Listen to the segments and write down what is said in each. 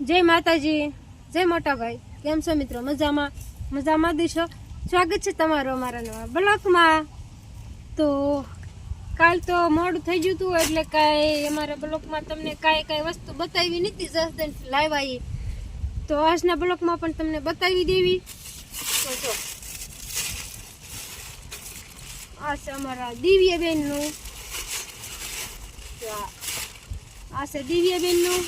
જય માતાજી, જય મોટા ભાઈ. કેમ છો મિત્રો? મજામાં દીશો. સ્વાગત છે તમારું અમારા નવા બ્લોકમાં. તો કાલ તો મોડું થઈ ગયું હતું એટલે કાંઈ અમારા બ્લોકમાં તમને કાંઈ વસ્તુ બતાવી નથી. જસદન લાવ્યા તો આજના બ્લોકમાં પણ તમને બતાવી દેવી. તો જો આ છે અમારા દિવ્યાબેનનું, આ છે દિવ્યાબેનનું.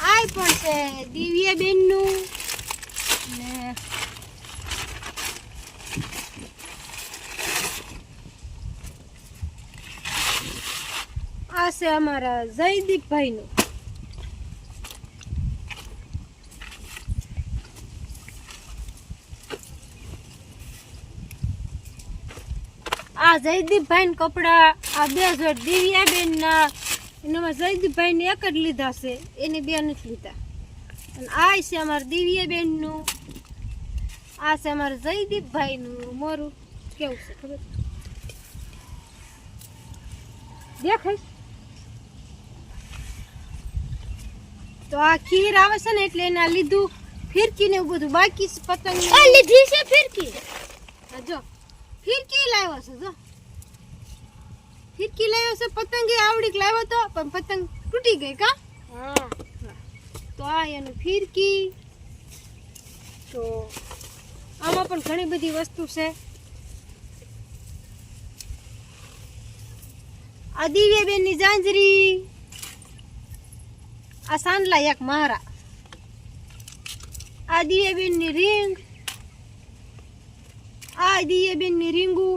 આ પણ છે દિવ્યાબેનનું ને આ છે અમારા જયદીપભાઈનું. આ જયદીપભાઈ કપડા, આ બે જોડ દિવ્યાબેન ના. એનામાં જયદીપભાઈ ને એક જ લીધા છે, એને બે નથી લીધા. અને આ છે અમારા દિવ્યાબેન નું, આ છે અમારા જયદીપભાઈ નું. મોરું કેવું છે ખબર દેખાય? તો આ ખીર આવે છે ને એટલે એના લીધું. ફિરકી ને એવું બધું બાકી છે. પતંગ લીધી છે ફિરકી. જો ફિરકી લાવ્યો છે, જો ફિરકી લાવ્યો છે. પતંગ આવડીક લાવ્યો તો પણ પતંગ તૂટી ગઈ. કા તો આ એનું ફિરકી. તો આમાં પણ ઘણી બધી વસ્તુ છે. આ દિવ્યાબેન ની જાંજરી, આ સાંડલા એક મારા, આ દિવ્યાબેન ની રીંગ, આ દિવ્યાબેન ની રીંગુ,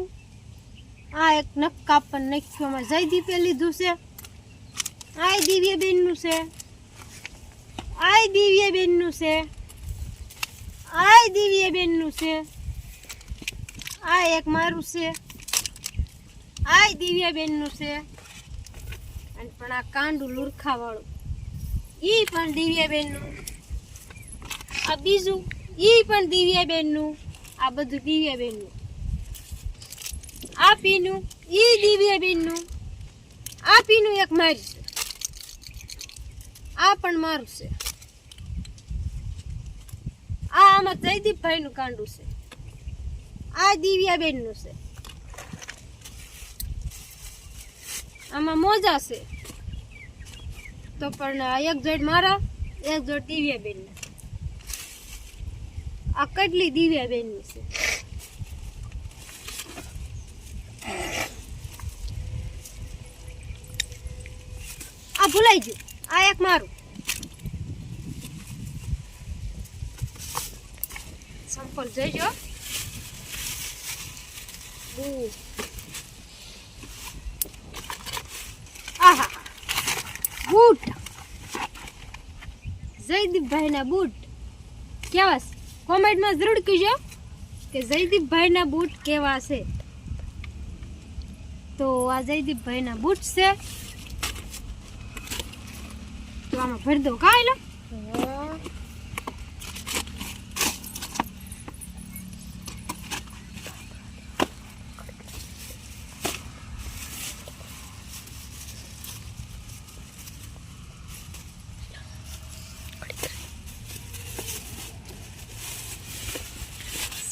આ એક નક્કા પણ નાખ્યોમાં જયદીપે લીધું છે. આ દિવ્યાબેન નું છે, આ દિવ્યાબેન નું છે, આ દિવ્યાબેન નું છે, આ એક મારું છે, આ દિવ્યાબેન નું છે. અને પણ આ કાંડું લુરખા વાળું ઈ પણ દિવ્યાબેન નું. આ બીજું ઈ પણ દિવ્યાબેન નું. આ બધું દિવ્યાબેન નું. આ પીનું ઈ દિવ્યાબેન નું. આ પીનું એક મારું છે, આ પણ મારું છે. આ આમાં જયદીપભાઈ નું કાંડું છે, આ દિવ્યાબેન નું છે. આમાં મોજા છે તો પણ એક જોડ મારા, એક જોડ દિવ્યાબેન ના. આ કટલી દિવ્યાબેન ની છે. આ ભૂલાઈ ગયું, આ એક મારું. સંપલ જોઈજો. આહા બૂટ, જયદીપભાઈ ના બૂટ કેવા છે? કોમેન્ટમાં જરૂર કહેજો કે જયદીપભાઈ ના બૂટ કેવા છે. તો આ જયદીપભાઈ ના બૂટ છે. તો આમાં ભરી દો. કાંઈ લો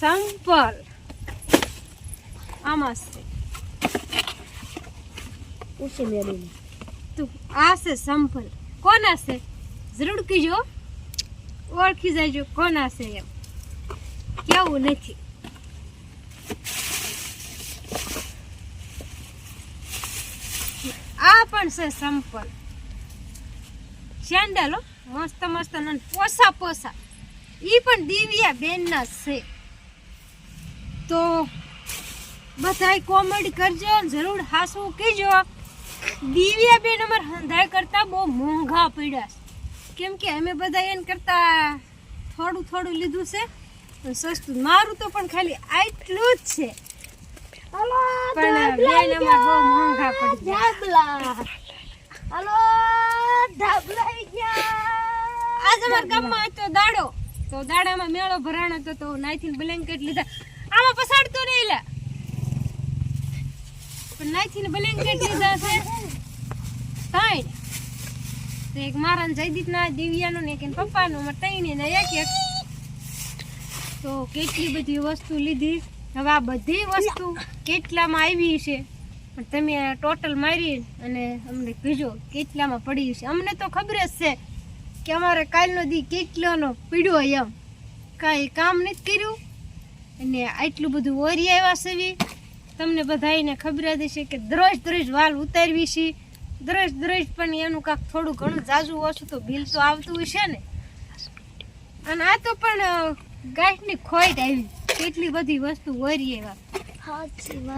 સંપલ આમાં છે. તો આ છે સંપલ. કોના છે જરૂર કહેજો, ઓળખી જાયજો કોના છે એમ. કેવું નથી. આ પણ છે સંપલ સેન્ડલ, મસ્ત મસ્ત પોસા. ઈ પણ દિવ્યાબેન ના છે. તો બધાય કોમેડી કરજો, જરૂર હાસવું કહેજો. દિવ્યાબેન અમારે હંધાઈ કરતા બહુ મોંઘા પડ્યા છે, કેમ કે અમે બધા એને કરતા થોડું લીધું છે સસ્તું. મારું તો પણ ખાલી આટલું જ છે, પણ બેન અમારે બહુ મોંઘા પડી ગયા. આજ અમારા ગામમાં હતો દાડો, તો દાડામાં મેળો ભરાણો હતો તો નાઈથી બ્લેન્કેટ લીધા. આમાં પસાડતો નહીં લે, પણ નાઈથી બ્લેન્કેટ લીધા છે. ત્રણ, તો એક મારા ને જયદીપના, દિવ્યાનો ને એક એના પપ્પાનો, અમારે ત્રણે ને એક એક. તો કેટલી બધી વસ્તુ લીધી. હવે આ બધી વસ્તુ કેટલામાં આવી છે પણ તમે ટોટલ મારી અને અમને કહેજો કેટલામાં પડી છે. અમને તો ખબર જ છે કે અમારે કાલનો દી કેટલાનો પીડ્યો એમ, કાંઈ કામ નથી કર્યું અને આટલું બધું ઓરી આવ્યા છે. તમને બધાને ખબર જ છે કે દરરોજ વાલ ઉતારવી છે, દરરોજ પણ એનું કાંક થોડું ઘણું જાજુ ઓછું તો બિલ તો આવતું હોય છે ને. અને આ તો પણ ગાંઠની ખોટ આવી, કેટલી બધી વસ્તુ ઓરી આવ્યા.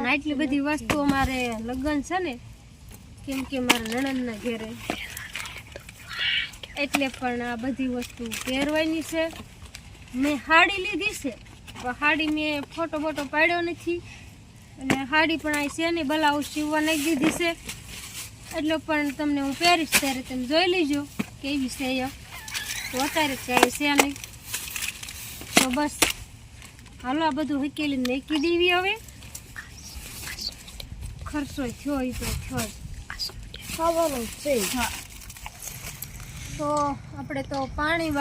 આટલી બધી વસ્તુ અમારે લગ્ન છે ને, કેમ કે મારા નણંદના ઘેરે, એટલે પણ આ બધી વસ્તુ પહેરવાની છે. મેં સાડી લીધી છે પણ સાડી મેં ફોટો પાડ્યો નથી અને સાડી પણ આ છે ને બ્લાઉઝ સીવવા નાખી દીધી છે. એટલે પણ તમને હું પહેરીશ ત્યારે તમે જોઈ લેજો કેવી છે એ. તો અત્યારે કાંઈ છે નહીં, તો બસ હાલો આ બધું હકેલીને નાખી દેવી. હવે ખર્ચો થયો એ તો થયો ખાવાનો છે. હા, તો આપણે તો પાણી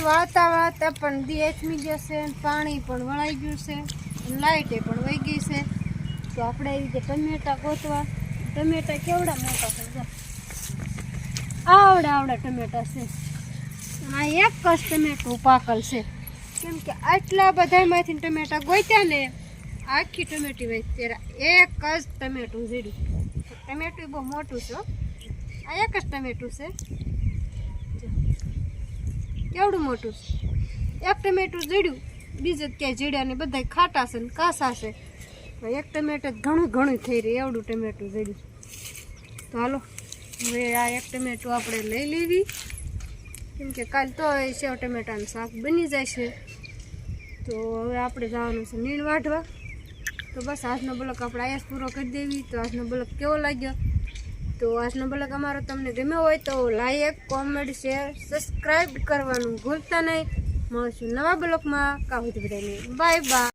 વાળતા પણ દી એચમી જશે, પાણી પણ વળાઈ ગયું છે, લાઇટે પણ વહી ગઈ છે. તો આપણે એ રીતે ટમેટા ગોતવા. ટમેટા કેવડા મોટા છે, આવડા ટમેટા છે. આ એક જ ટમેટું પાકલ છે, કેમ કે આટલા બધામાંથી ટમેટા ગોત્યા ને આખી ટમેટી વહી ત્યારે એક જ ટમેટું ઝીડ્યું. ટમેટું બહુ મોટું છે, આ એક જ ટમેટું છે. કેવડું મોટું છે, એક ટમેટું ઝીડ્યું, બીજું ક્યાંય ઝીડ્યા ને બધા ખાટા છે ને કાસા છે. એક ટમેટું જ ઘણું થઈ રહ્યું, એવડું ટમેટું ઝીડ્યું. તો હાલો હવે આ એક ટમેટું આપણે લઈ લેવી, કેમ કે કાલ તો સેવ ટમેટાનું શાક બની જાય છે. તો હવે આપણે જવાનું છે નીણ વાઢવા. તો બસ આજનો બ્લોગ આપણે અહીંયા જ પૂરો કરી દેવી. તો આજનો બ્લોગ કેવો લાગ્યો? તો આજનો બ્લોગ અમારો તમને ગમ્યો હોય તો લાઈક, કોમેન્ટ, શેર, સબસ્ક્રાઈબ કરવાનું ભૂલતા નહીં. મળશું નવા બ્લોગમાં. કાવતી બધાને બાય બાય.